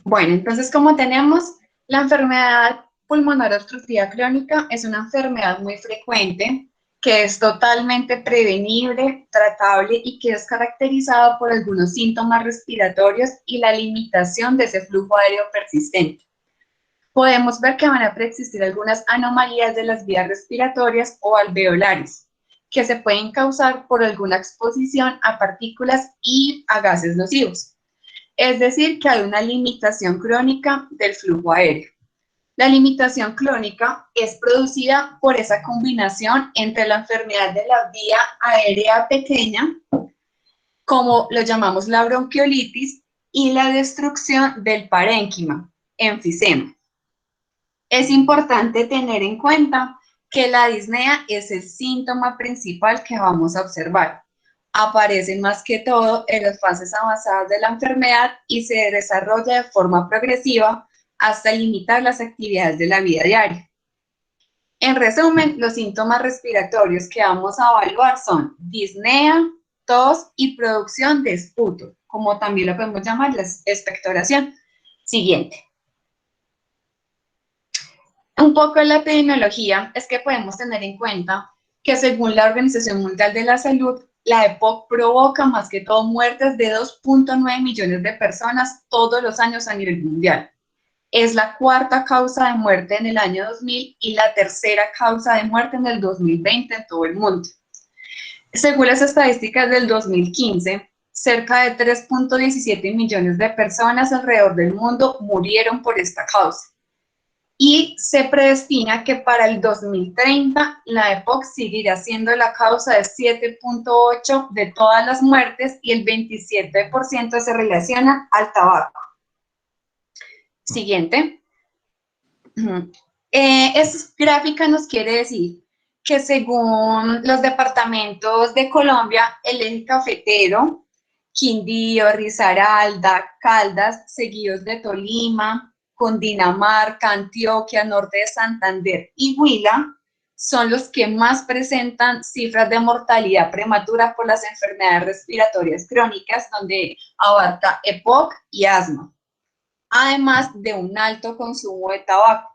Bueno, entonces como tenemos, la enfermedad pulmonar obstructiva crónica es una enfermedad muy frecuente que es totalmente prevenible, tratable y que es caracterizada por algunos síntomas respiratorios y la limitación de ese flujo aéreo persistente. Podemos ver que van a preexistir algunas anomalías de las vías respiratorias o alveolares, que se pueden causar por alguna exposición a partículas y a gases nocivos. Es decir, que hay una limitación crónica del flujo aéreo. La limitación crónica es producida por esa combinación entre la enfermedad de la vía aérea pequeña, como lo llamamos la bronquiolitis, y la destrucción del parénquima, enfisema. Es importante tener en cuenta que la disnea es el síntoma principal que vamos a observar. Aparece más que todo en las fases avanzadas de la enfermedad y se desarrolla de forma progresiva hasta limitar las actividades de la vida diaria. En resumen, los síntomas respiratorios que vamos a evaluar son disnea, tos y producción de esputo, como también lo podemos llamar la expectoración. Siguiente. Un poco la epidemiología es que podemos tener en cuenta que según la Organización Mundial de la Salud, la EPOC provoca más que todo muertes de 2.9 millones de personas todos los años a nivel mundial. Es la cuarta causa de muerte en el año 2000 y la tercera causa de muerte en el 2020 en todo el mundo. Según las estadísticas del 2015, cerca de 3.17 millones de personas alrededor del mundo murieron por esta causa. Y se predestina que para el 2030 la EPOC seguirá siendo la causa de 7.8% de todas las muertes y el 27% se relaciona al tabaco. Siguiente. Esta gráfica nos quiere decir que según los departamentos de Colombia, el eje cafetero, Quindío, Risaralda, Caldas, seguidos de Tolima, Cundinamarca, Antioquia, norte de Santander y Huila, son los que más presentan cifras de mortalidad prematura por las enfermedades respiratorias crónicas, donde abarca EPOC y asma, además de un alto consumo de tabaco,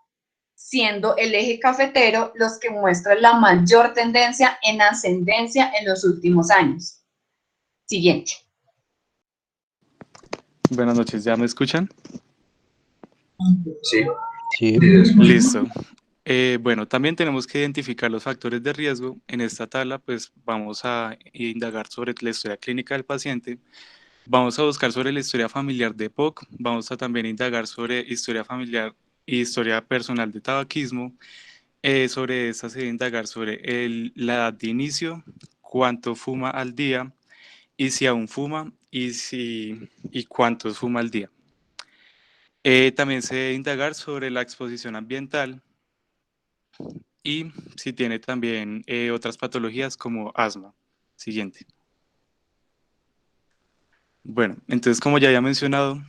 siendo el eje cafetero los que muestran la mayor tendencia en ascendencia en los últimos años. Siguiente. Buenas noches, ¿ya me escuchan? Sí. Sí. Listo. Bueno, también tenemos que identificar los factores de riesgo. En esta tabla, pues vamos a indagar sobre la historia clínica del paciente. Vamos a buscar sobre la historia familiar de EPOC. Vamos a también indagar sobre historia familiar y historia personal de tabaquismo. Sobre esta se debe indagar sobre la edad de inicio, cuánto fuma al día y si aún fuma y cuántos fuma al día. También se debe indagar sobre la exposición ambiental y si tiene también otras patologías como asma. Siguiente. Bueno, entonces como ya había mencionado,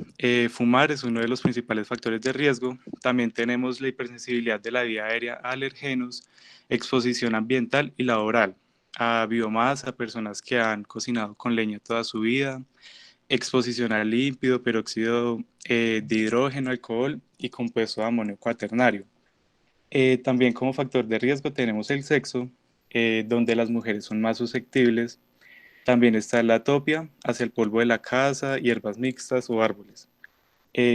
fumar es uno de los principales factores de riesgo. También tenemos la hipersensibilidad de la vía aérea a alergenos, exposición ambiental y laboral, a biomasa, a personas que han cocinado con leña toda su vida, exposición al lípido, peróxido de hidrógeno, alcohol y compuesto de amonio cuaternario. También como factor de riesgo tenemos el sexo, donde las mujeres son más susceptibles. También está la atopia hacia el polvo de la casa, hierbas mixtas o árboles.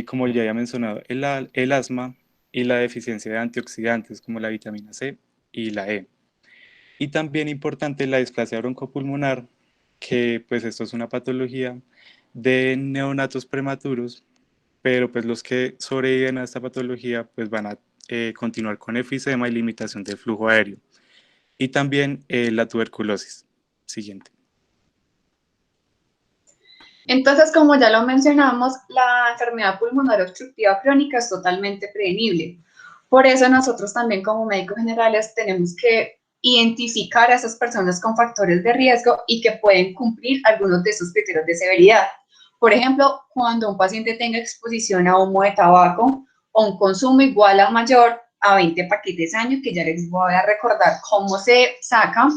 Como ya había mencionado, el asma y la deficiencia de antioxidantes como la vitamina C y la E. Y también importante la displasia broncopulmonar, que pues esto es una patología de neonatos prematuros, pero pues los que sobreviven a esta patología pues van a continuar con efisema y limitación del flujo aéreo. Y también la tuberculosis. Siguiente. Entonces, como ya lo mencionamos, la enfermedad pulmonar obstructiva crónica es totalmente prevenible. Por eso nosotros también como médicos generales tenemos que identificar a esas personas con factores de riesgo y que pueden cumplir algunos de esos criterios de severidad. Por ejemplo, cuando un paciente tenga exposición a humo de tabaco o un consumo igual o mayor a 20 paquetes al año, que ya les voy a recordar cómo se saca.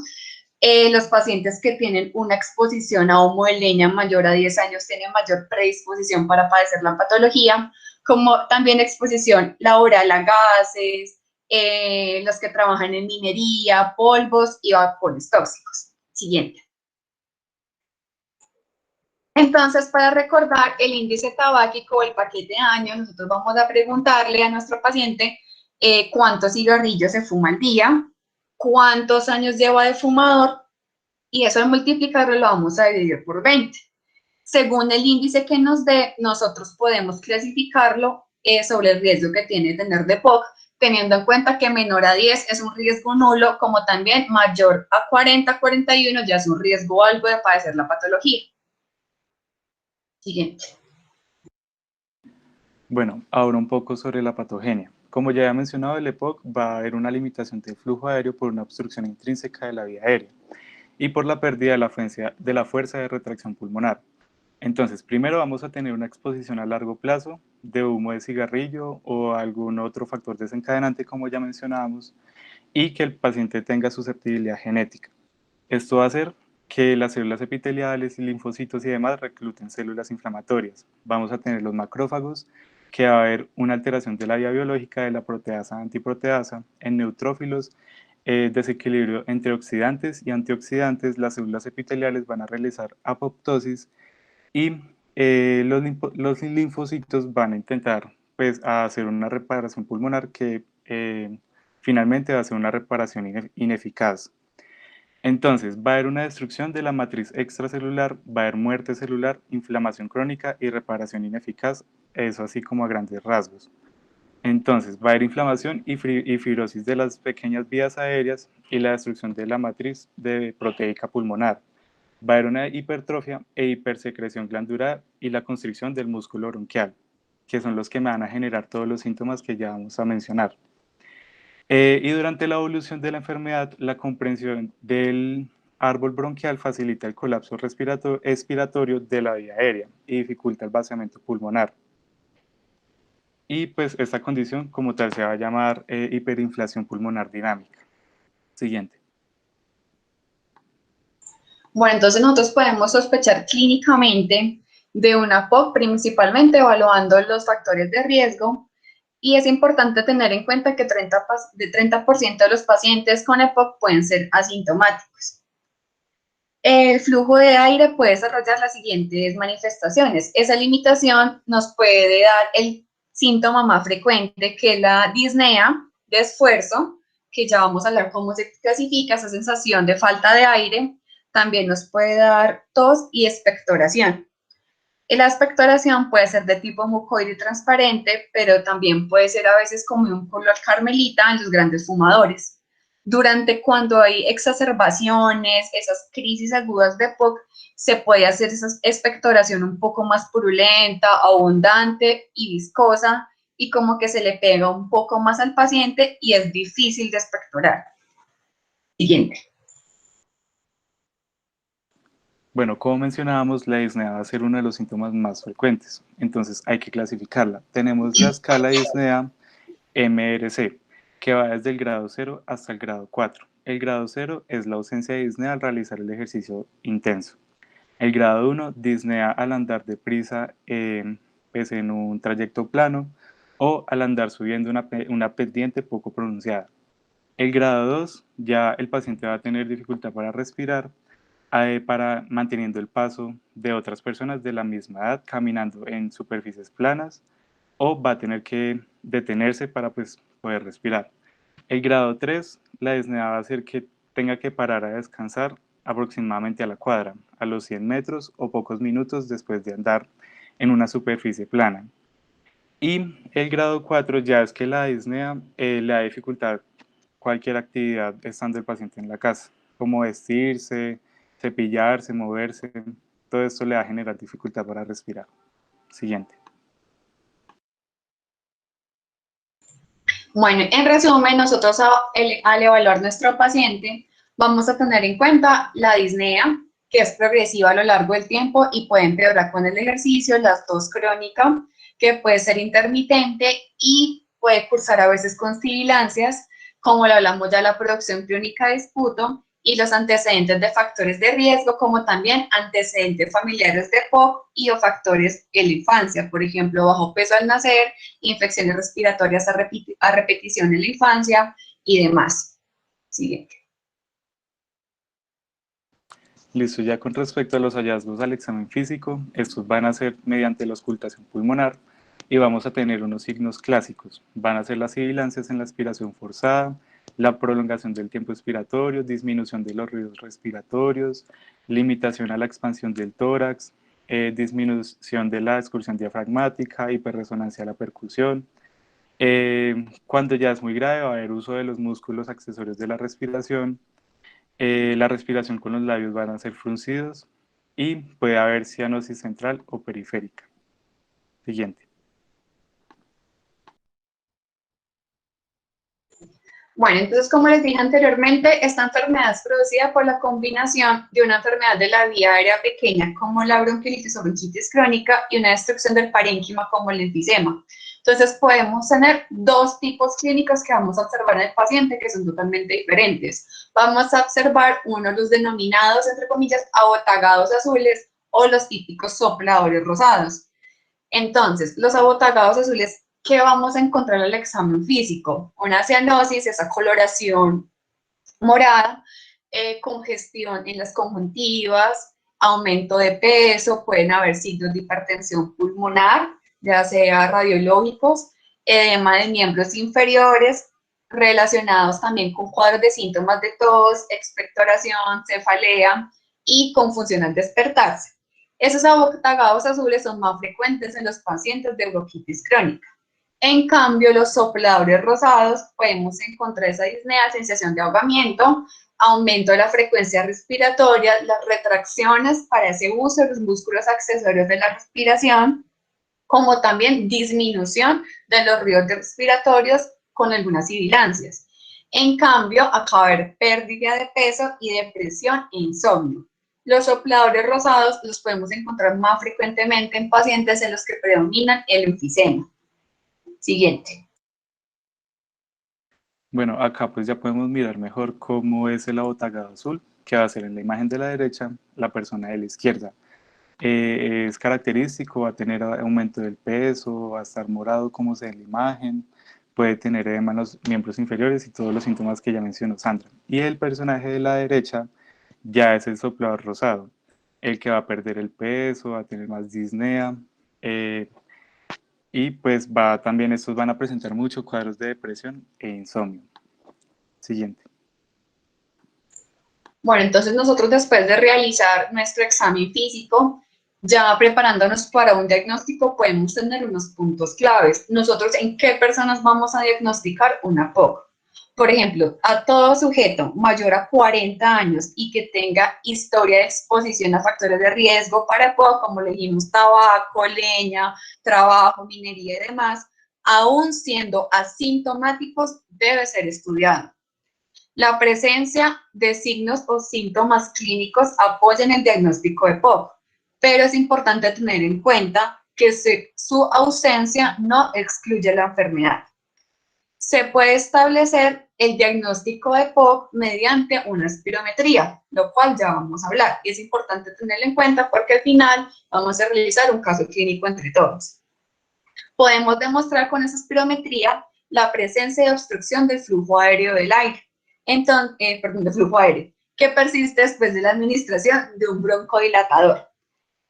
Los pacientes que tienen una exposición a humo de leña mayor a 10 años tienen mayor predisposición para padecer la patología. como también exposición laboral a gases, los que trabajan en minería, polvos y vapores tóxicos. Siguiente. Entonces, para recordar el índice tabáquico o el paquete de años, nosotros vamos a preguntarle a nuestro paciente cuántos cigarrillos se fuma al día, cuántos años lleva de fumador, y eso al multiplicarlo lo vamos a dividir por 20. Según el índice que nos dé, nosotros podemos clasificarlo sobre el riesgo que tiene de tener DPOC, teniendo en cuenta que menor a 10 es un riesgo nulo, como también mayor a 40, 41 ya es un riesgo alto de padecer la patología. Siguiente. Bueno, ahora un poco sobre la patogenia. Como ya había mencionado, el EPOC va a haber una limitación del flujo aéreo por una obstrucción intrínseca de la vía aérea y por la pérdida de la fuerza de retracción pulmonar. Entonces, primero vamos a tener una exposición a largo plazo de humo de cigarrillo o algún otro factor desencadenante, como ya mencionábamos, y que el paciente tenga susceptibilidad genética. Esto va a hacer que las células epiteliales y linfocitos y demás recluten células inflamatorias. Vamos a tener los macrófagos, que va a haber una alteración de la vía biológica de la proteasa antiproteasa en neutrófilos, desequilibrio entre oxidantes y antioxidantes. Las células epiteliales van a realizar apoptosis y los linfocitos van a intentar pues, a hacer una reparación pulmonar que finalmente va a ser una reparación ineficaz. Entonces, va a haber una destrucción de la matriz extracelular, va a haber muerte celular, inflamación crónica y reparación ineficaz, eso así como a grandes rasgos. Entonces, va a haber inflamación y fibrosis de las pequeñas vías aéreas y la destrucción de la matriz proteica pulmonar. Va a haber una hipertrofia e hipersecreción glandular y la constricción del músculo bronquial, que son los que me van a generar todos los síntomas que ya vamos a mencionar. Y durante la evolución de la enfermedad, la comprensión del árbol bronquial facilita el colapso expiratorio de la vía aérea y dificulta el vaciamiento pulmonar. Y pues esta condición como tal se va a llamar hiperinflación pulmonar dinámica. Siguiente. Bueno, entonces nosotros podemos sospechar clínicamente de una POC, principalmente evaluando los factores de riesgo, y es importante tener en cuenta que 30% de los pacientes con EPOC pueden ser asintomáticos. El flujo de aire puede desarrollar las siguientes manifestaciones. Esa limitación nos puede dar el síntoma más frecuente, que es la disnea de esfuerzo, que ya vamos a hablar cómo se clasifica, esa sensación de falta de aire. También nos puede dar tos y expectoración. La expectoración puede ser de tipo mucoide transparente, pero también puede ser a veces como un color carmelita en los grandes fumadores. Durante cuando hay exacerbaciones, esas crisis agudas de POC, se puede hacer esa expectoración un poco más purulenta, abundante y viscosa, y como que se le pega un poco más al paciente y es difícil de expectorar. Siguiente. Bueno, como mencionábamos, la disnea va a ser uno de los síntomas más frecuentes, entonces hay que clasificarla. Tenemos la escala de disnea MRC, que va desde el grado 0 hasta el grado 4. El grado 0 es la ausencia de disnea al realizar el ejercicio intenso. El grado 1, disnea al andar deprisa pues en un trayecto plano o al andar subiendo una pendiente poco pronunciada. El grado 2, ya el paciente va a tener dificultad para respirar, para manteniendo el paso de otras personas de la misma edad caminando en superficies planas, o va a tener que detenerse para pues, poder respirar. El grado 3, la disnea va a hacer que tenga que parar a descansar aproximadamente a la cuadra, a los 100 metros o pocos minutos después de andar en una superficie plana. Y el grado 4 ya es que la disnea le da dificultad cualquier actividad estando el paciente en la casa, como vestirse, cepillarse, moverse, todo esto le va a generar dificultad para respirar. Siguiente. Bueno, en resumen, nosotros al evaluar nuestro paciente vamos a tener en cuenta la disnea, que es progresiva a lo largo del tiempo y puede empeorar con el ejercicio, la tos crónica, que puede ser intermitente y puede cursar a veces con sibilancias, como lo hablamos ya, la producción clínica de esputo, y los antecedentes de factores de riesgo, como también antecedentes familiares de POC y o factores en la infancia, por ejemplo, bajo peso al nacer, infecciones respiratorias a repetición en la infancia y demás. Siguiente. Listo, ya con respecto a los hallazgos al examen físico, estos van a ser mediante la auscultación pulmonar y vamos a tener unos signos clásicos. Van a ser las sibilancias en la aspiración forzada, la prolongación del tiempo expiratorio, disminución de los ruidos respiratorios, limitación a la expansión del tórax, disminución de la excursión diafragmática, hiperresonancia a la percusión. Cuando ya es muy grave va a haber uso de los músculos accesorios de la respiración, la respiración con los labios van a ser fruncidos y puede haber cianosis central o periférica. Siguiente. Bueno, entonces, como les dije anteriormente, esta enfermedad es producida por la combinación de una enfermedad de la vía aérea pequeña, como la bronquiolitis o bronquitis crónica, y una destrucción del parénquima, como el enfisema. Entonces, podemos tener dos tipos clínicos que vamos a observar en el paciente, que son totalmente diferentes. Vamos a observar uno, los denominados, entre comillas, abotagados azules, o los típicos sopladores rosados. Entonces, los abotagados azules, ¿qué vamos a encontrar en el examen físico? Una cianosis, esa coloración morada, congestión en las conjuntivas, aumento de peso, pueden haber signos de hipertensión pulmonar, ya sea radiológicos, edema de miembros inferiores, relacionados también con cuadros de síntomas de tos, expectoración, cefalea y confusión al despertarse. Esos abotagados azules son más frecuentes en los pacientes de bronquitis crónica. En cambio, los sopladores rosados podemos encontrar esa disnea, sensación de ahogamiento, aumento de la frecuencia respiratoria, las retracciones para ese uso de los músculos accesorios de la respiración, como también disminución de los ruidos respiratorios con algunas sibilancias. En cambio, acá va a haber pérdida de peso y depresión e insomnio. Los sopladores rosados los podemos encontrar más frecuentemente en pacientes en los que predominan el enfisema. Siguiente. Bueno, acá pues ya podemos mirar mejor cómo es el abotagado azul, que va a ser en la imagen de la derecha, la persona de la izquierda. Es característico, va a tener aumento del peso, va a estar morado como se ve en la imagen, puede tener edema en los miembros inferiores y todos los síntomas que ya mencionó Sandra. Y el personaje de la derecha ya es el soplador rosado, el que va a perder el peso, va a tener más disnea, eh, y pues va también, estos van a presentar muchos cuadros de depresión e insomnio. Siguiente. Bueno, entonces nosotros después de realizar nuestro examen físico, ya preparándonos para un diagnóstico, podemos tener unos puntos claves. Nosotros, ¿en qué personas vamos a diagnosticar una POC? Por ejemplo, a todo sujeto mayor a 40 años y que tenga historia de exposición a factores de riesgo para POC, como le dijimos, tabaco, leña, trabajo, minería y demás, aún siendo asintomáticos, debe ser estudiado. La presencia de signos o síntomas clínicos apoya en el diagnóstico de POC, pero es importante tener en cuenta que su ausencia no excluye la enfermedad. Se puede establecer el diagnóstico de POC mediante una espirometría, lo cual ya vamos a hablar. Y es importante tenerlo en cuenta porque al final vamos a realizar un caso clínico entre todos. Podemos demostrar con esa espirometría la presencia de obstrucción del flujo aéreo del aire, entonces, perdón, del flujo aéreo, que persiste después de la administración de un broncodilatador.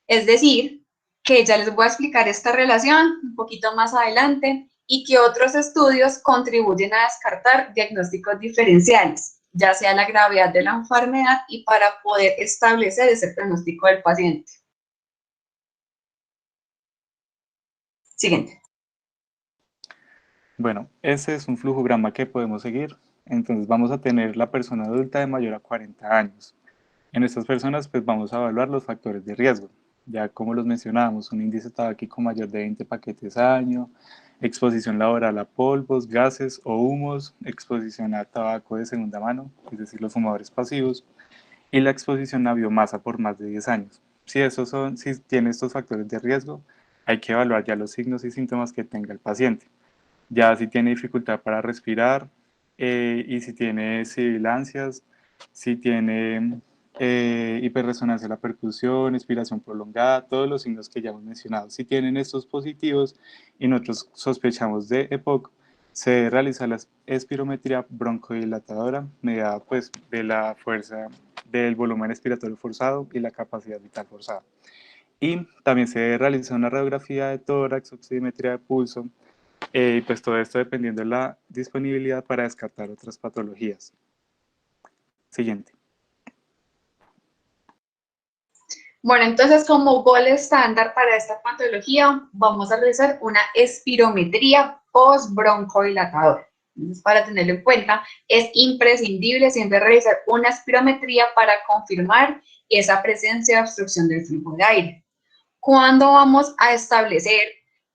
Es decir, que ya les voy a explicar esta relación un poquito más adelante y que otros estudios contribuyen a descartar diagnósticos diferenciales, ya sea la gravedad de la enfermedad y para poder establecer ese pronóstico del paciente. Siguiente. Bueno, ese es un flujograma que podemos seguir. Entonces vamos a tener la persona adulta de mayor a 40 años. En estas personas pues vamos a evaluar los factores de riesgo. Ya como los mencionábamos, un índice tabáquico mayor de 20 paquetes al año, exposición laboral a polvos, gases o humos, exposición a tabaco de segunda mano, es decir, los fumadores pasivos, y la exposición a biomasa por más de 10 años. Si tiene estos factores de riesgo, hay que evaluar ya los signos y síntomas que tenga el paciente. Ya si tiene dificultad para respirar y si tiene sibilancias, si tiene hiperresonancia de la percusión, expiración prolongada, todos los signos que ya hemos mencionado. Si tienen estos positivos y nosotros sospechamos de EPOC, se debe realizar la espirometría broncodilatadora mediada pues, de la fuerza del volumen expiratorio forzado y la capacidad vital forzada. Y también se debe realizar una radiografía de tórax, oximetría de pulso, y pues todo esto dependiendo de la disponibilidad para descartar otras patologías. Siguiente. Bueno, entonces como gol estándar para esta patología, vamos a realizar una espirometría post-broncodilatadora. Entonces, para tenerlo en cuenta, es imprescindible siempre realizar una espirometría para confirmar esa presencia de obstrucción del flujo de aire. ¿Cuándo vamos a establecer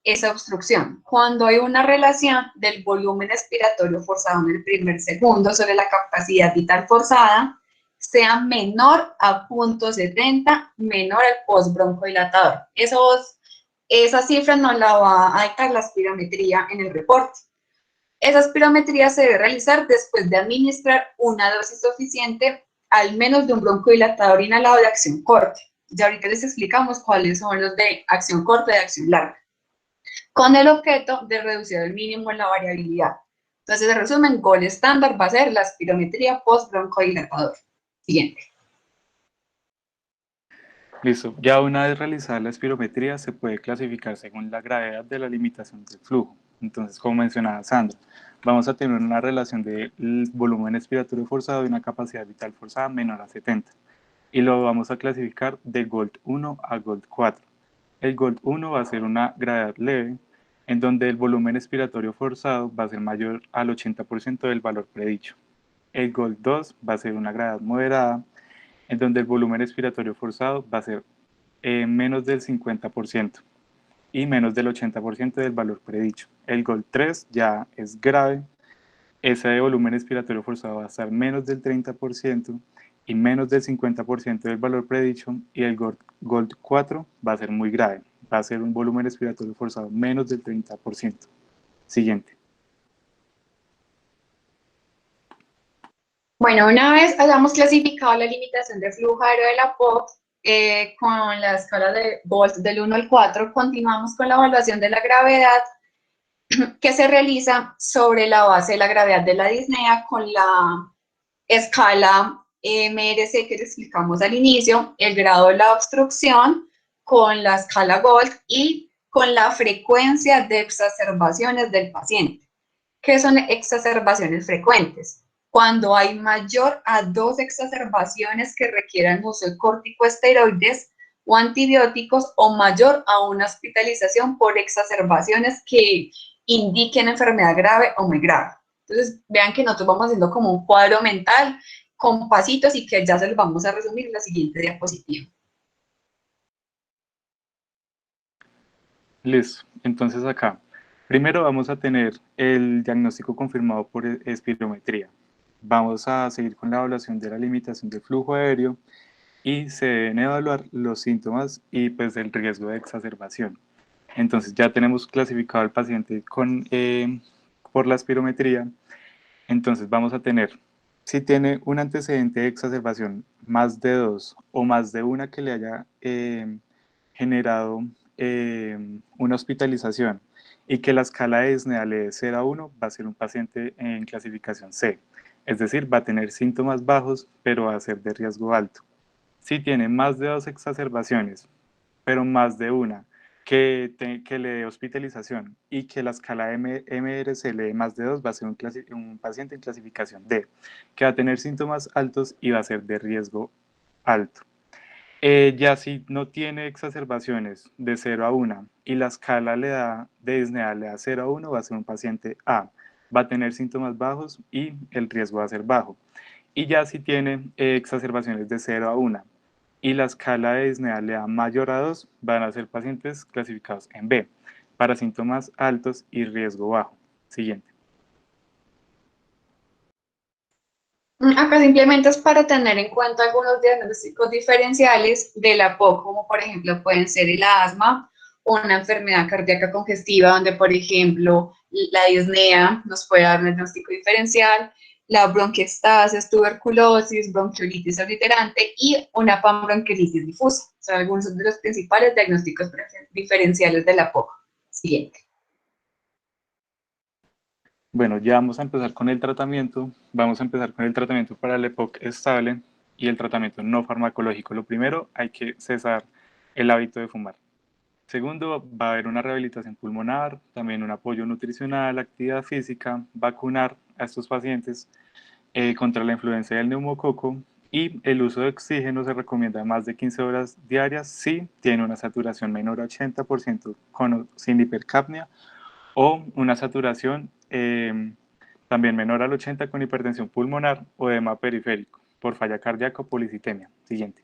esa obstrucción? Cuando hay una relación del volumen expiratorio forzado en el primer segundo sobre la capacidad vital forzada, sea menor a 0.70, menor al postbroncodilatador. Esa cifra nos la va a dictar la espirometría en el reporte. Esa espirometría se debe realizar después de administrar una dosis suficiente, al menos de un broncodilatador inhalado de acción corta. Ya ahorita les explicamos cuáles son los de acción corta y de acción larga, con el objeto de reducir al mínimo la variabilidad. Entonces, en resumen, gol estándar va a ser la espirometría post-broncodilatador. Siguiente. Listo. Ya una vez realizada la espirometría, se puede clasificar según la gravedad de la limitación del flujo. Entonces, como mencionaba Sandra, vamos a tener una relación del volumen expiratorio forzado y una capacidad vital forzada menor a 70. Y lo vamos a clasificar de GOLD 1 a GOLD 4. El GOLD 1 va a ser una gravedad leve, en donde el volumen expiratorio forzado va a ser mayor al 80% del valor predicho. El GOLD 2 va a ser una gravedad moderada, en donde el volumen expiratorio forzado va a ser menos del 50% y menos del 80% del valor predicho. El GOLD 3 ya es grave, ese volumen expiratorio forzado va a estar menos del 30% y menos del 50% del valor predicho, y el GOLD 4 va a ser muy grave, va a ser un volumen expiratorio forzado menos del 30%. Siguiente. Bueno, una vez hayamos clasificado la limitación de flujo aéreo de la POC con la escala de volts del 1 al 4, continuamos con la evaluación de la gravedad que se realiza sobre la base de la gravedad de la disnea con la escala MRC que les explicamos al inicio, el grado de la obstrucción con la escala Gold y con la frecuencia de exacerbaciones del paciente. ¿Qué son exacerbaciones frecuentes? Cuando hay mayor a 2 exacerbaciones que requieran uso de corticosteroides o antibióticos, o mayor a una hospitalización por exacerbaciones que indiquen enfermedad grave o muy grave. Entonces, vean que nosotros vamos haciendo como un cuadro mental con pasitos y que ya se los vamos a resumir en la siguiente diapositiva. Listo. Entonces acá, primero vamos a tener el diagnóstico confirmado por espirometría. Vamos a seguir con la evaluación de la limitación del flujo aéreo y se deben evaluar los síntomas y pues el riesgo de exacerbación. Entonces ya tenemos clasificado al paciente por la espirometría. Entonces vamos a tener, si tiene un antecedente de exacerbación más de 2 o más de una que le haya generado una hospitalización y que la escala de Disney le dé 0 a 1, va a ser un paciente en clasificación C. Es decir, va a tener síntomas bajos, pero va a ser de riesgo alto. Si tiene más de 2 exacerbaciones, pero más de una, que le dé hospitalización y que la escala MRC le dé más de 2, va a ser un paciente en clasificación D, que va a tener síntomas altos y va a ser de riesgo alto. Ya si no tiene exacerbaciones de 0 a 1 y la escala de disnea le da 0 a 1, va a ser un paciente A. Va a tener síntomas bajos y el riesgo va a ser bajo. Y ya si tiene exacerbaciones de 0 a 1 y la escala de disnea le da mayor a 2, van a ser pacientes clasificados en B, para síntomas altos y riesgo bajo. Siguiente. Acá simplemente es para tener en cuenta algunos diagnósticos diferenciales de la POC, como por ejemplo pueden ser el asma o una enfermedad cardíaca congestiva, donde por ejemplo la disnea nos puede dar un diagnóstico diferencial, la bronquiectasis, tuberculosis, bronquiolitis obliterante y una panbronquiolitis difusa. Son algunos de los principales diagnósticos diferenciales de la POC. Siguiente. Bueno, ya vamos a empezar con el tratamiento. Vamos a empezar con el tratamiento para el EPOC estable y el tratamiento no farmacológico. Lo primero, hay que cesar el hábito de fumar. Segundo, va a haber una rehabilitación pulmonar, también un apoyo nutricional, actividad física, vacunar a estos pacientes contra la influenza del neumococo y el uso de oxígeno se recomienda más de 15 horas diarias si tiene una saturación menor a 80% con o sin hipercapnia o una saturación también menor al 80 con hipertensión pulmonar o edema periférico por falla cardíaca o policitemia. Siguiente.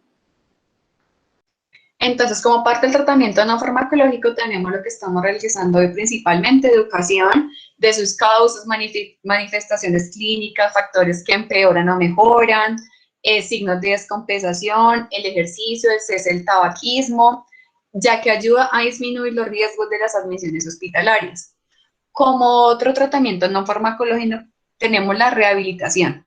Entonces, como parte del tratamiento no farmacológico, tenemos lo que estamos realizando hoy principalmente, educación de sus causas, manifestaciones clínicas, factores que empeoran o mejoran, signos de descompensación, el ejercicio, el cese del tabaquismo, ya que ayuda a disminuir los riesgos de las admisiones hospitalarias. Como otro tratamiento no farmacológico, tenemos la rehabilitación.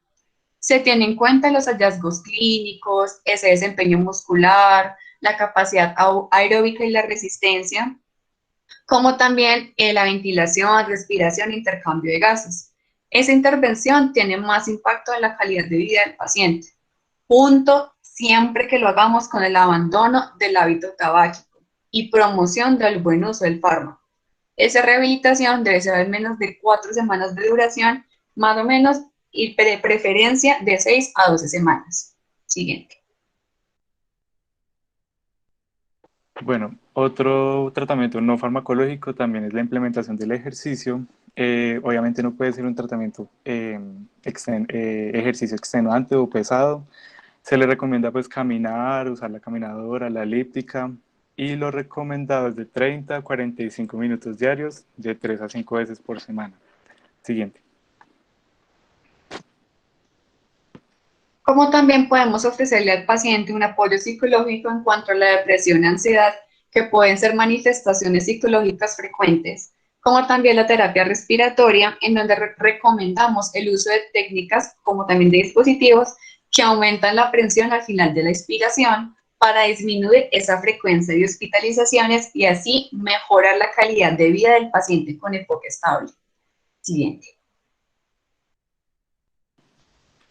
Se tienen en cuenta los hallazgos clínicos, ese desempeño muscular, la capacidad aeróbica y la resistencia, como también la ventilación, respiración e intercambio de gases. Esa intervención tiene más impacto en la calidad de vida del paciente, junto siempre que lo hagamos con el abandono del hábito tabáquico y promoción del buen uso del fármaco. Esa rehabilitación debe ser al menos de 4 semanas de duración, más o menos, y de preferencia de 6 a 12 semanas. Siguiente. Bueno, otro tratamiento no farmacológico también es la implementación del ejercicio. Obviamente no puede ser un tratamiento ejercicio extenuante o pesado. Se le recomienda pues caminar, usar la caminadora, la elíptica y lo recomendado es de 30 a 45 minutos diarios, de 3 a 5 veces por semana. Siguiente. Como también podemos ofrecerle al paciente un apoyo psicológico en cuanto a la depresión y ansiedad, que pueden ser manifestaciones psicológicas frecuentes, como también la terapia respiratoria, en donde recomendamos el uso de técnicas como también de dispositivos que aumentan la presión al final de la expiración para disminuir esa frecuencia de hospitalizaciones y así mejorar la calidad de vida del paciente con enfoque estable. Siguiente.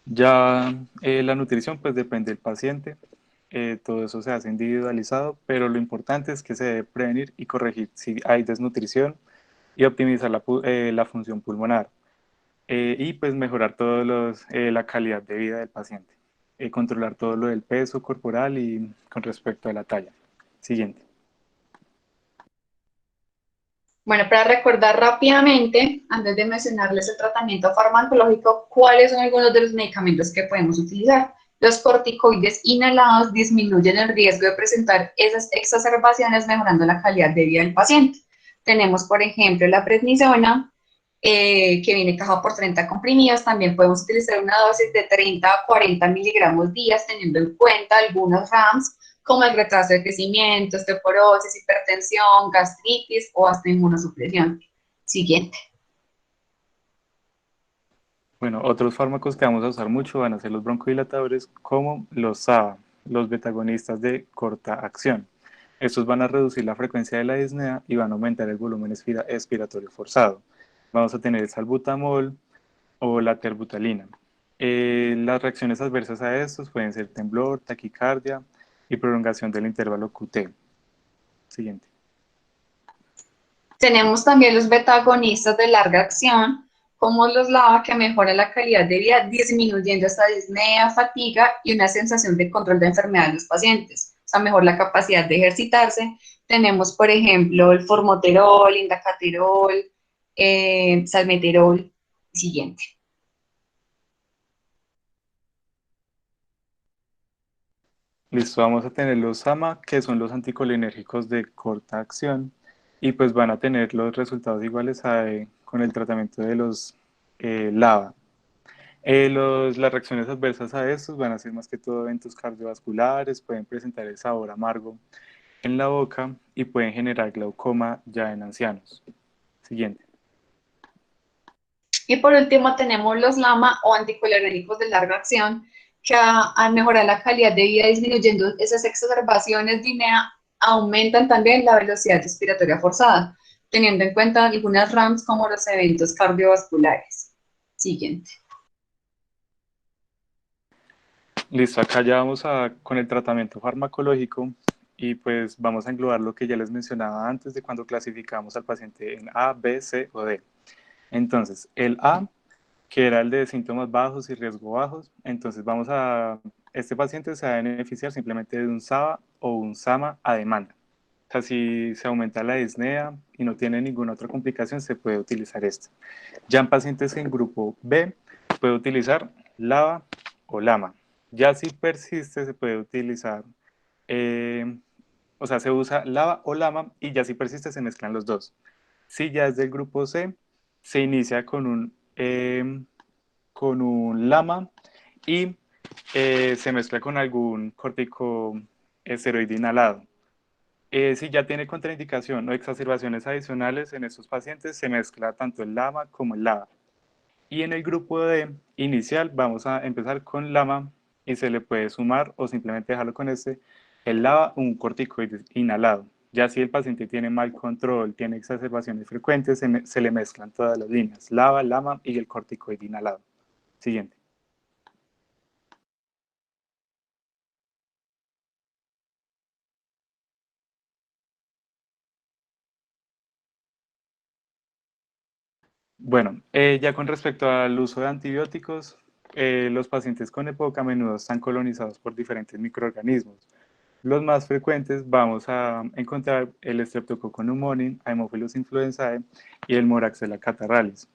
Ya la nutrición pues depende del paciente, todo eso se hace individualizado, pero lo importante es que se debe prevenir y corregir si hay desnutrición y optimizar la función pulmonar y pues mejorar la calidad de vida del paciente, controlar todo lo del peso corporal y con respecto a la talla. Siguiente. Bueno, para recordar rápidamente, antes de mencionarles el tratamiento farmacológico, cuáles son algunos de los medicamentos que podemos utilizar. Los corticoides inhalados disminuyen el riesgo de presentar esas exacerbaciones, mejorando la calidad de vida del paciente. Tenemos, por ejemplo, la prednisona, que viene caja por 30 comprimidos. También podemos utilizar una dosis de 30 a 40 miligramos días, teniendo en cuenta algunos RAMs, como el retraso de crecimiento, osteoporosis, hipertensión, gastritis o hasta inmunosupresión. Siguiente. Bueno, otros fármacos que vamos a usar mucho van a ser los broncodilatadores como los SABA, los betagonistas de corta acción. Estos van a reducir la frecuencia de la disnea y van a aumentar el volumen expiratorio forzado. Vamos a tener el salbutamol o la terbutalina. Las reacciones adversas a estos pueden ser temblor, taquicardia y prolongación del intervalo QT. Siguiente. Tenemos también los beta-agonistas de larga acción, como los LABA, que mejoran la calidad de vida, disminuyendo esta disnea, fatiga y una sensación de control de enfermedad en los pacientes. O sea, mejor la capacidad de ejercitarse. Tenemos, por ejemplo, el formoterol, indacaterol, salmeterol. Siguiente. Listo, vamos a tener los SAMA, que son los anticolinérgicos de corta acción, y pues van a tener los resultados iguales con el tratamiento de los LAVA. Las reacciones adversas a estos van a ser más que todo eventos cardiovasculares, pueden presentar el sabor amargo en la boca y pueden generar glaucoma ya en ancianos. Siguiente. Y por último tenemos los LAMA o anticolinérgicos de larga acción, que al mejorar la calidad de vida disminuyendo esas exacerbaciones de INEA, aumentan también la velocidad respiratoria forzada, teniendo en cuenta algunas RAMs como los eventos cardiovasculares. Siguiente. Listo, acá ya vamos con el tratamiento farmacológico y pues vamos a englobar lo que ya les mencionaba antes de cuando clasificamos al paciente en A, B, C o D. Entonces, el A, que era el de síntomas bajos y riesgo bajos, entonces este paciente se va a beneficiar simplemente de un SABA o un SAMA a demanda. O sea, si se aumenta la disnea y no tiene ninguna otra complicación, se puede utilizar este. Ya en pacientes en grupo B, puede utilizar LABA o LAMA. Ya si persiste, se puede utilizar, o sea, se usa LABA o LAMA y ya si persiste, se mezclan los dos. Si ya es del grupo C, se inicia con un LAMA y se mezcla con algún corticosteroide inhalado. Si ya tiene contraindicación o exacerbaciones adicionales en estos pacientes, se mezcla tanto el LAMA como el LABA. Y en el grupo de inicial vamos a empezar con LAMA y se le puede sumar o simplemente dejarlo con el LABA, un corticoide inhalado. Ya si el paciente tiene mal control, tiene exacerbaciones frecuentes, se le mezclan todas las líneas, LABA, LAMA y el corticoide inhalado. Siguiente. Bueno, ya con respecto al uso de antibióticos, los pacientes con EPOC a menudo están colonizados por diferentes microorganismos. Los más frecuentes vamos a encontrar el Streptococcus pneumoniae, Haemophilus influenzae y el Moraxella catarrhalis.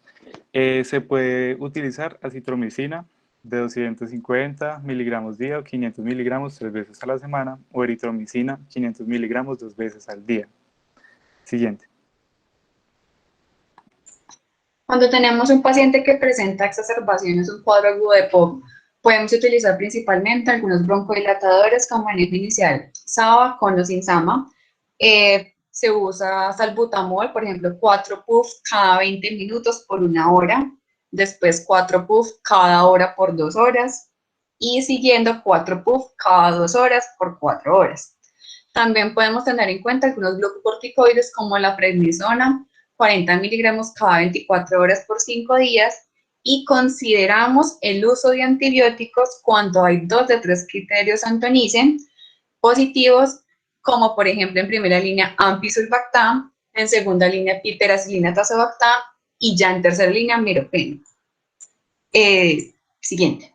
Se puede utilizar acitromicina de 250 miligramos día o 500 miligramos 3 veces a la semana o eritromicina 500 miligramos 2 veces al día. Siguiente. Cuando tenemos un paciente que presenta exacerbaciones, un cuadro agudo de EPOC, podemos utilizar principalmente algunos broncodilatadores como en el inicial, SABA con o sin SAMA. Se usa salbutamol, por ejemplo, 4 puff cada 20 minutos por 1 hora, después 4 puff cada hora por 2 horas y siguiendo 4 puff cada 2 horas por 4 horas. También podemos tener en cuenta algunos glucocorticoides como la prednisona, 40 miligramos cada 24 horas por 5 días, y consideramos el uso de antibióticos cuando hay 2 de 3 criterios Antonicen positivos, como por ejemplo en primera línea ampicsulbactam, en segunda línea piperacilina tazobactam y ya en tercera línea meropenem. Siguiente.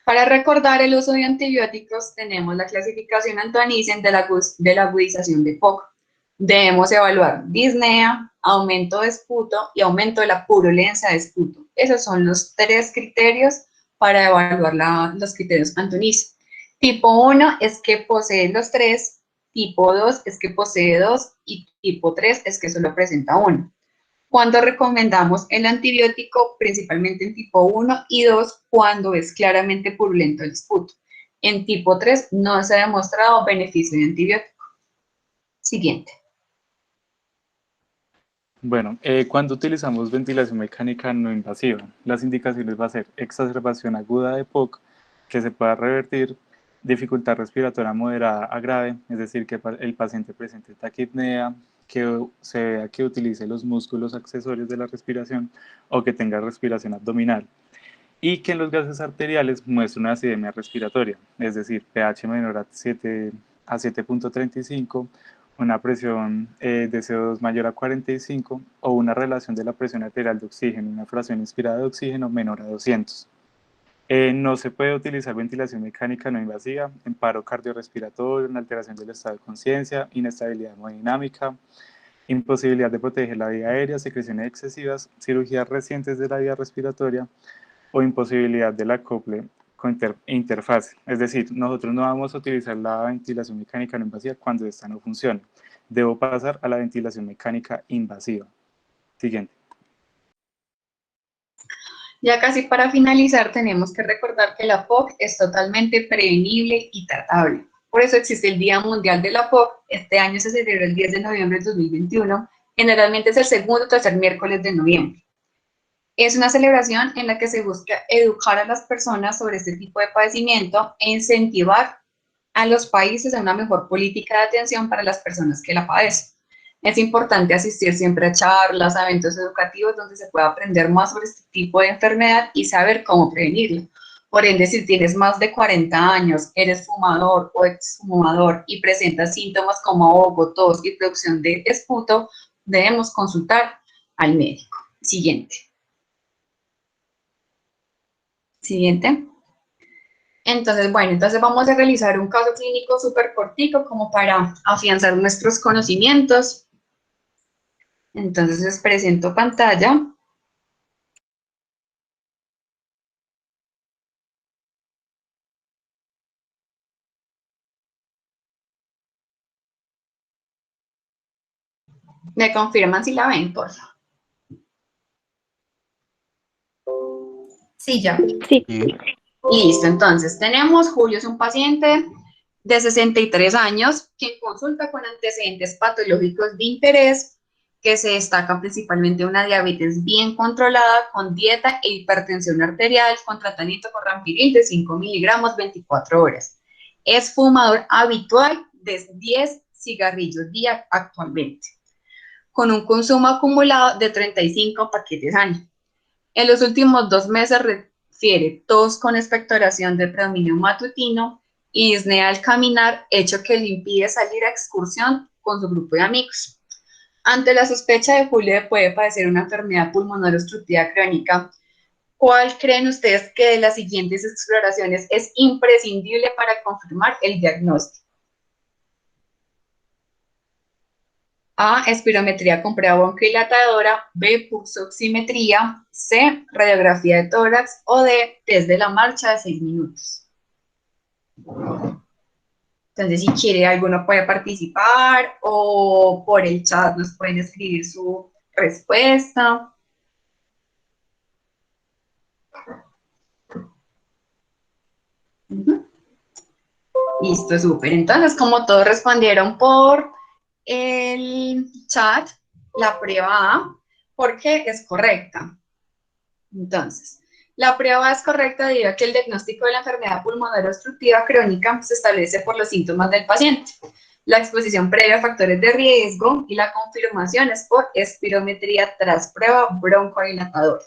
Para recordar el uso de antibióticos, tenemos la clasificación Antonicen de la agudización de EPOC. Debemos evaluar disnea, aumento de esputo y aumento de la purulencia de esputo. Esos son los 3 criterios para evaluar los criterios Antonicen. Tipo 1 es que posee los 3, tipo 2 es que posee 2 y tipo 3 es que solo presenta 1. Cuando recomendamos el antibiótico, principalmente en tipo 1 y 2, cuando es claramente purulento el esputo. En tipo 3 no se ha demostrado beneficio de antibiótico. Siguiente. Bueno, cuando utilizamos ventilación mecánica no invasiva, las indicaciones va a ser exacerbación aguda de POC que se pueda revertir, dificultad respiratoria moderada a grave, es decir, que el paciente presente taquipnea, que se vea que utilice los músculos accesorios de la respiración o que tenga respiración abdominal y que en los gases arteriales muestre una acidemia respiratoria, es decir, pH menor a 7.35, una presión de CO2 mayor a 45 o una relación de la presión arterial de oxígeno y una fracción inspirada de oxígeno menor a 200. No se puede utilizar ventilación mecánica no invasiva en paro cardiorrespiratorio, en alteración del estado de conciencia, inestabilidad hemodinámica, imposibilidad de proteger la vía aérea, secreciones excesivas, cirugías recientes de la vía respiratoria o imposibilidad del acople con interfase. Es decir, nosotros no vamos a utilizar la ventilación mecánica no invasiva cuando esta no funcione. Debo pasar a la ventilación mecánica invasiva. Siguiente. Ya casi para finalizar, tenemos que recordar que la POC es totalmente prevenible y tratable. Por eso existe el Día Mundial de la POC. Este año se celebra el 10 de noviembre de 2021. Generalmente es el segundo o tercer miércoles de noviembre. Es una celebración en la que se busca educar a las personas sobre este tipo de padecimiento e incentivar a los países a una mejor política de atención para las personas que la padecen. Es importante asistir siempre a charlas, a eventos educativos donde se pueda aprender más sobre este tipo de enfermedad y saber cómo prevenirlo. Por ende, si tienes más de 40 años, eres fumador o exfumador y presentas síntomas como ahogo, tos y producción de esputo, debemos consultar al médico. Siguiente. Siguiente. Entonces, bueno, entonces vamos a realizar un caso clínico súper cortico como para afianzar nuestros conocimientos. Entonces les presento pantalla. Me confirman si la ven, por favor. Sí, ya. Sí. Listo, entonces tenemos, Julio es un paciente de 63 años que consulta con antecedentes patológicos de interés, que se destacan principalmente una diabetes bien controlada, con dieta e hipertensión arterial, con tratamiento con rampiril de 5 miligramos 24 horas. Es fumador habitual de 10 cigarrillos día actualmente, con un consumo acumulado de 35 paquetes año. En los últimos 2 meses refiere tos con expectoración de predominio matutino y disnea al caminar, hecho que le impide salir a excursión con su grupo de amigos. Ante la sospecha de Julio de puede padecer una enfermedad pulmonar obstructiva crónica, ¿cuál creen ustedes que de las siguientes exploraciones es imprescindible para confirmar el diagnóstico? A, espirometría con prueba bronquidilatadora, B, pulsoximetría, C, radiografía de tórax o D, test de la marcha de 6 minutos. Entonces, si quiere, alguno puede participar o por el chat nos pueden escribir su respuesta. Listo, súper. Entonces, como todos respondieron por el chat, la prueba A, porque es correcta. Entonces, la prueba es correcta debido a que el diagnóstico de la enfermedad pulmonar obstructiva crónica se establece por los síntomas del paciente, la exposición previa a factores de riesgo y la confirmación es por espirometría tras prueba broncodilatadora.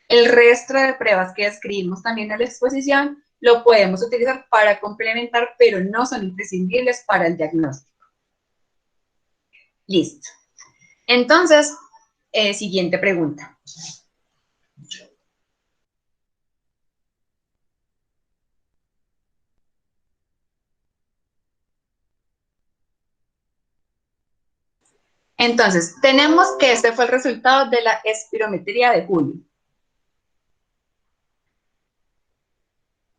El resto de pruebas que describimos también en la exposición lo podemos utilizar para complementar, pero no son imprescindibles para el diagnóstico. Listo. Entonces, siguiente pregunta. Entonces, tenemos que este fue el resultado de la espirometría de Julio.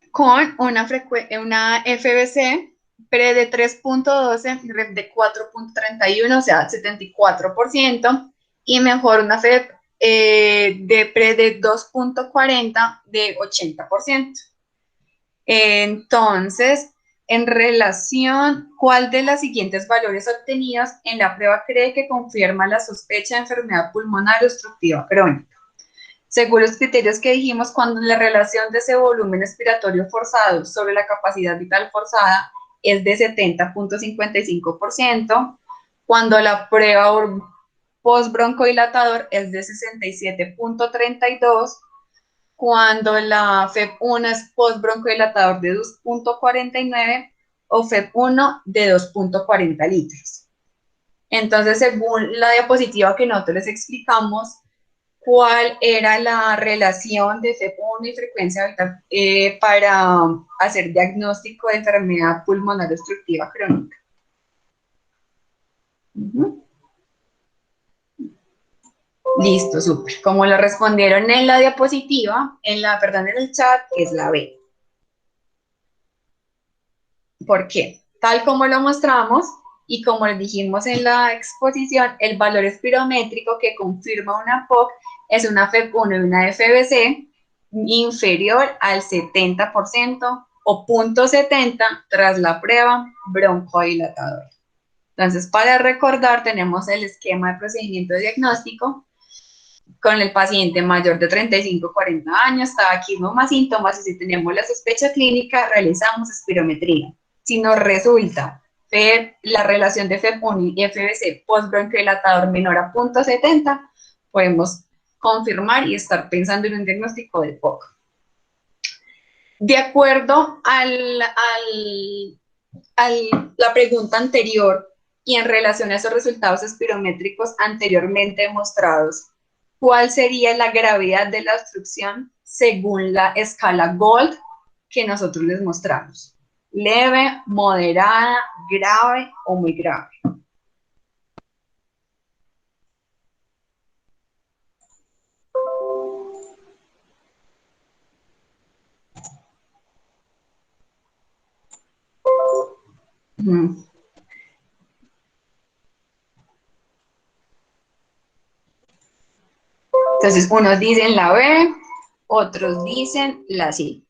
Con una FBC pre de 3.12, ref de 4.31, o sea, 74%, y mejor una FEP de pre de 2.40 de 80%. Entonces, en relación, ¿cuál de los siguientes valores obtenidos en la prueba cree que confirma la sospecha de enfermedad pulmonar obstructiva crónica? Según los criterios que dijimos, cuando la relación de ese volumen expiratorio forzado sobre la capacidad vital forzada es de 70.55%, cuando la prueba postbroncodilatador es de 67.32%, cuando la FEP1 es postbroncodilatador de 2.49 o FEP1 de 2.40 litros. Entonces, según la diapositiva que nosotros les explicamos, cuál era la relación de FEP1 y frecuencia vital para hacer diagnóstico de enfermedad pulmonar obstructiva crónica. Listo, súper. Como lo respondieron en la diapositiva, en el chat, es la B. ¿Por qué? Tal como lo mostramos y como les dijimos en la exposición, el valor espirométrico que confirma una POC es una FEP1 y una FBC inferior al 70% o 0.70 tras la prueba con el paciente mayor de 35 40 años, tabaquismo más síntomas, y si tenemos la sospecha clínica, realizamos espirometría. Si nos resulta la relación de FEP1 y FBC postbronquiodilatador menor a 0.70, podemos confirmar y estar pensando en un diagnóstico de POC. De acuerdo a la pregunta anterior y en relación a esos resultados espirométricos anteriormente demostrados, ¿cuál sería la gravedad de la obstrucción según la escala GOLD que nosotros les mostramos? ¿Leve, moderada, grave o muy grave? Entonces, unos dicen la B, otros dicen la C.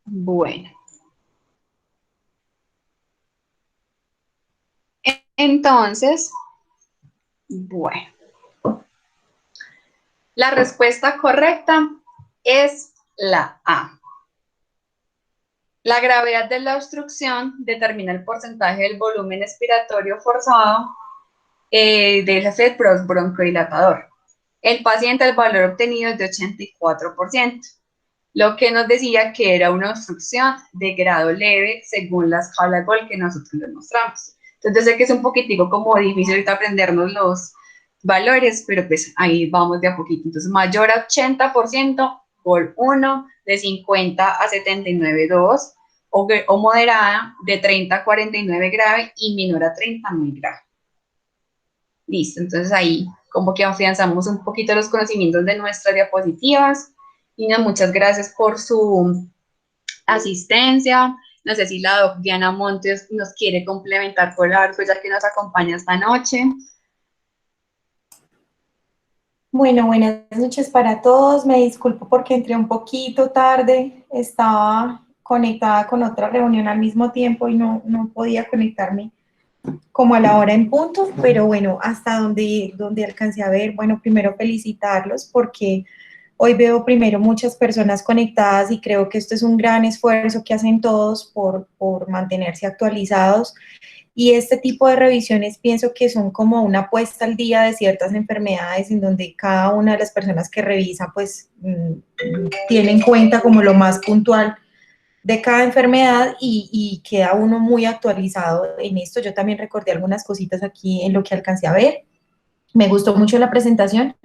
Bueno. Entonces, bueno. La respuesta correcta es la A. La gravedad de la obstrucción determina el porcentaje del volumen expiratorio forzado del efecto broncodilatador. El paciente, el valor obtenido es de 84%, lo que nos decía que era una obstrucción de grado leve según la escala GOLD que nosotros le mostramos. Entonces sé que es un poquitico como difícil ahorita aprendernos los valores, pero pues ahí vamos de a poquito. Entonces mayor a 80%, GOLD 1, de 50 a 79, 2, o moderada de 30 a 49 grave y menor a 30 muy grave. Listo, entonces ahí como que afianzamos un poquito los conocimientos de nuestras diapositivas. Y muchas gracias por su asistencia. No sé si la doc Diana Montes nos quiere complementar con algo, ya que nos acompaña esta noche. Bueno, buenas noches para todos. Me disculpo porque entré un poquito tarde. Estaba conectada con otra reunión al mismo tiempo y no podía conectarme como a la hora en punto, pero bueno, hasta donde alcancé a ver, bueno, primero felicitarlos porque hoy veo primero muchas personas conectadas y creo que esto es un gran esfuerzo que hacen todos por mantenerse actualizados. Y este tipo de revisiones pienso que son como una puesta al día de ciertas enfermedades en donde cada una de las personas que revisa pues tiene en cuenta como lo más puntual de cada enfermedad y queda uno muy actualizado en esto. Yo también recordé algunas cositas aquí en lo que alcancé a ver. Me gustó mucho la presentación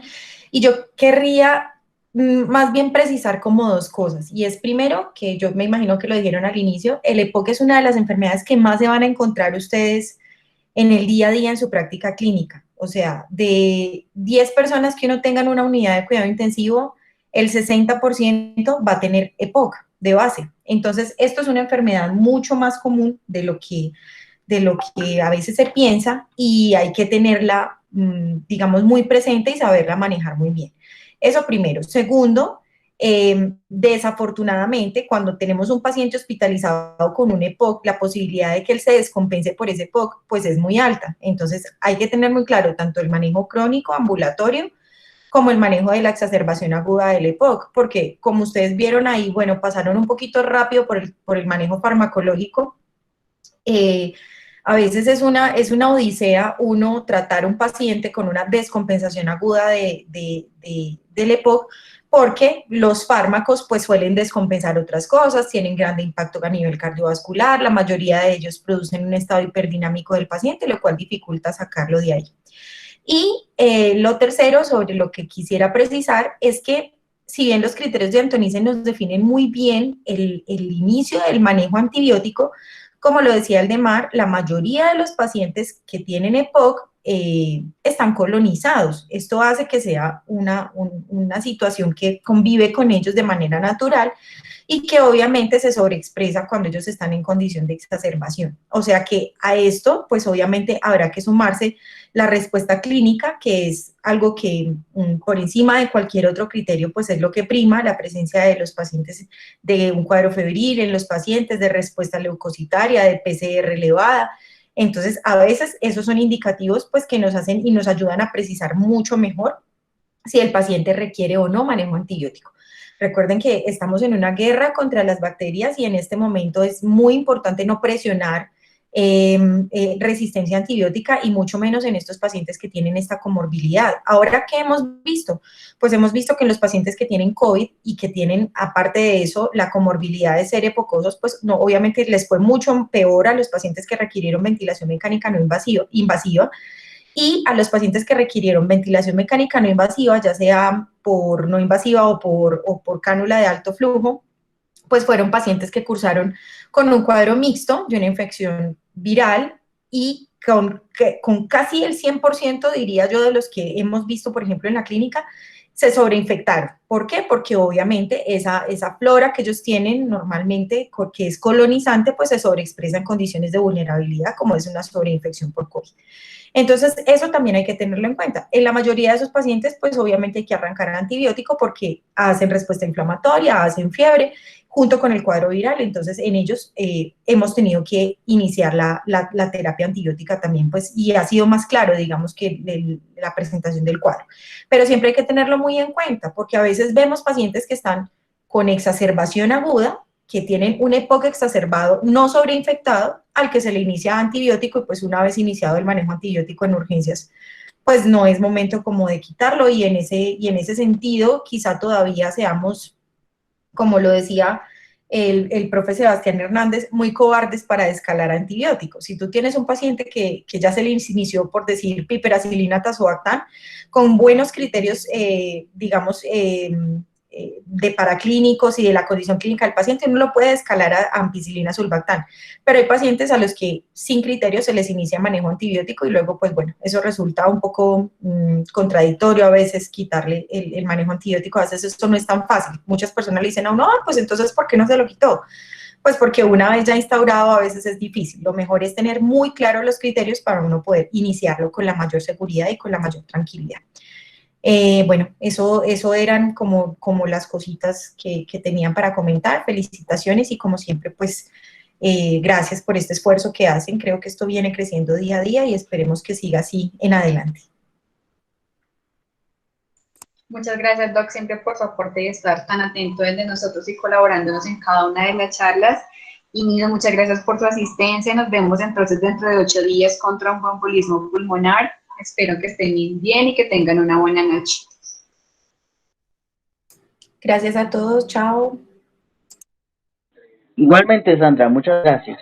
y yo querría más bien precisar como dos cosas. Y es primero, que yo me imagino que lo dijeron al inicio, el EPOC es una de las enfermedades que más se van a encontrar ustedes en el día a día en su práctica clínica. O sea, de 10 personas que uno tenga en una unidad de cuidado intensivo, el 60% va a tener EPOC de base. Entonces, esto es una enfermedad mucho más común de lo que a veces se piensa y hay que tenerla, digamos, muy presente y saberla manejar muy bien. Eso primero. Segundo, desafortunadamente, cuando tenemos un paciente hospitalizado con un EPOC, la posibilidad de que él se descompense por ese EPOC, pues es muy alta. Entonces, hay que tener muy claro tanto el manejo crónico, ambulatorio, como el manejo de la exacerbación aguda del EPOC, porque como ustedes vieron ahí, bueno, pasaron un poquito rápido por el manejo farmacológico. A veces es una odisea uno tratar un paciente con una descompensación aguda del EPOC, porque los fármacos pues suelen descompensar otras cosas, tienen grande impacto a nivel cardiovascular, la mayoría de ellos producen un estado hiperdinámico del paciente, lo cual dificulta sacarlo de ahí. Y lo tercero, sobre lo que quisiera precisar, es que si bien los criterios de Antonisen nos definen muy bien el inicio del manejo antibiótico, como lo decía Aldemar, la mayoría de los pacientes que tienen EPOC están colonizados. Esto hace que sea una situación que convive con ellos de manera natural y que obviamente se sobreexpresa cuando ellos están en condición de exacerbación. O sea que a esto, pues obviamente habrá que sumarse la respuesta clínica, que es algo que por encima de cualquier otro criterio, pues es lo que prima, la presencia de los pacientes de un cuadro febril en los pacientes, de respuesta leucocitaria, de PCR elevada, Entonces, a veces esos son indicativos pues que nos hacen y nos ayudan a precisar mucho mejor si el paciente requiere o no manejo antibiótico. Recuerden que estamos en una guerra contra las bacterias y en este momento es muy importante no presionar resistencia antibiótica y mucho menos en estos pacientes que tienen esta comorbilidad. Ahora, ¿qué hemos visto? Pues hemos visto que en los pacientes que tienen COVID y que tienen, aparte de eso, la comorbilidad de ser hipocosos, pues no, obviamente les fue mucho peor a los pacientes que requirieron ventilación mecánica no invasiva y a los pacientes que requirieron ventilación mecánica no invasiva, ya sea por no invasiva o por cánula de alto flujo, pues fueron pacientes que cursaron con un cuadro mixto de una infección viral y con casi el 100%, diría yo, de los que hemos visto, por ejemplo, en la clínica, se sobreinfectaron. ¿Por qué? Porque obviamente esa flora que ellos tienen normalmente, que es colonizante, pues se sobreexpresa en condiciones de vulnerabilidad, como es una sobreinfección por COVID. Entonces, eso también hay que tenerlo en cuenta. En la mayoría de esos pacientes, pues obviamente hay que arrancar el antibiótico porque hacen respuesta inflamatoria, hacen fiebre, junto con el cuadro viral. Entonces, en ellos hemos tenido que iniciar la terapia antibiótica también, pues, y ha sido más claro, digamos, que la presentación del cuadro. Pero siempre hay que tenerlo muy en cuenta, porque a veces vemos pacientes que están con exacerbación aguda, que tienen un EPOC exacerbado no sobreinfectado, al que se le inicia antibiótico y pues una vez iniciado el manejo antibiótico en urgencias, pues no es momento como de quitarlo y en ese sentido quizá todavía seamos, como lo decía el profe Sebastián Hernández, muy cobardes para escalar antibióticos. Si tú tienes un paciente que ya se le inició, por decir, piperacilina, tazobactam, con buenos criterios, digamos, de paraclínicos y de la condición clínica del paciente, uno lo puede escalar a ampicilina sulbactam, pero hay pacientes a los que sin criterios se les inicia manejo antibiótico y luego, pues bueno, eso resulta un poco contradictorio a veces quitarle el manejo antibiótico, a veces esto no es tan fácil. Muchas personas le dicen a uno, no, pues entonces, ¿por qué no se lo quitó? Pues porque una vez ya instaurado a veces es difícil. Lo mejor es tener muy claros los criterios para uno poder iniciarlo con la mayor seguridad y con la mayor tranquilidad. Bueno, eso eran como las cositas que tenían para comentar. Felicitaciones y como siempre, pues gracias por este esfuerzo que hacen. Creo que esto viene creciendo día a día y esperemos que siga así en adelante. Muchas gracias, Doc, siempre por su aporte y estar tan atento desde nosotros y colaborándonos en cada una de las charlas. Y Nido, muchas gracias por su asistencia. Nos vemos entonces dentro de 8 días con tromboembolismo pulmonar. Espero que estén bien y que tengan una buena noche. Gracias a todos, chao. Igualmente, Sandra, muchas gracias.